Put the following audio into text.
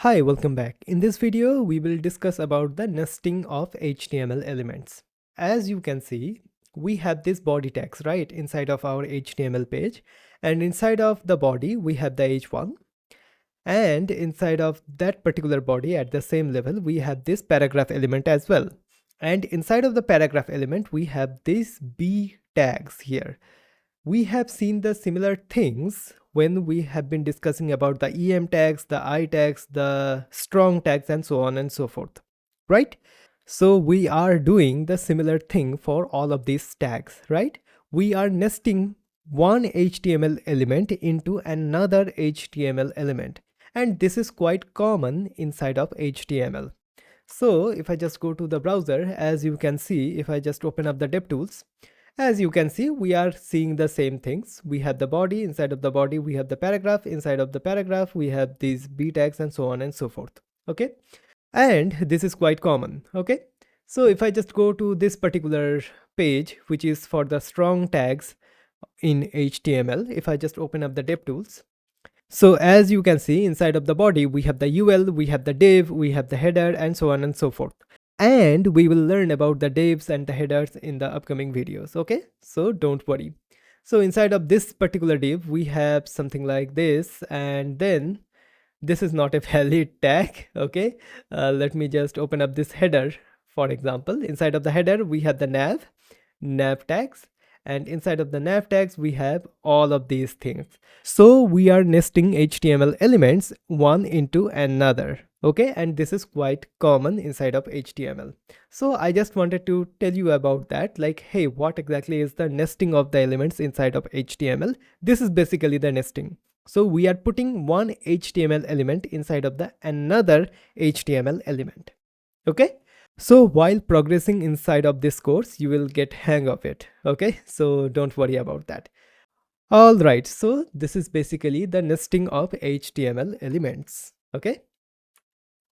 Hi, welcome back. In this video, we will discuss about the nesting of HTML elements. As you can see, we have this body tags, right, inside of our HTML page. And inside of the body, we have the h1. And inside of that particular body at the same level, we have this paragraph element as well. And inside of the paragraph element, we have these b tags here. We have seen the similar things when we have been discussing about the EM tags, the I tags, the strong tags, and so on and so forth, right? So we are doing the similar thing for all of these tags, right? We are nesting one HTML element into another HTML element. And this is quite common inside of HTML. So if I just go to the browser, as you can see, if I just open up the DevTools, as you can see, we are seeing the same things. We have the body, inside of the body, we have the paragraph, inside of the paragraph, we have these b tags and so on and so forth. Okay. And this is quite common. Okay. So if I just go to this particular page, which is for the strong tags in HTML, if I just open up the DevTools. So as you can see, inside of the body, we have the UL, we have the div, we have the header, and so on and so forth. And we will learn about the divs and the headers in the upcoming videos. Okay, so don't worry. So inside of this particular div, we have something like this, and then this is not a valid tag. Okay, let me just open up this header. For example, inside of the header, we have the nav tags, and inside of the nav tags, we have all of these things. So we are nesting HTML elements one into another. Okay, and this is quite common inside of HTML. So I just wanted to tell you about that, like, hey, what exactly is the nesting of the elements inside of HTML? This is basically the nesting. So we are putting one HTML element inside of the another HTML element. Okay. So while progressing inside of this course, you will get hang of it. Okay, so don't worry about that. All right, so this is basically the nesting of HTML elements. Okay.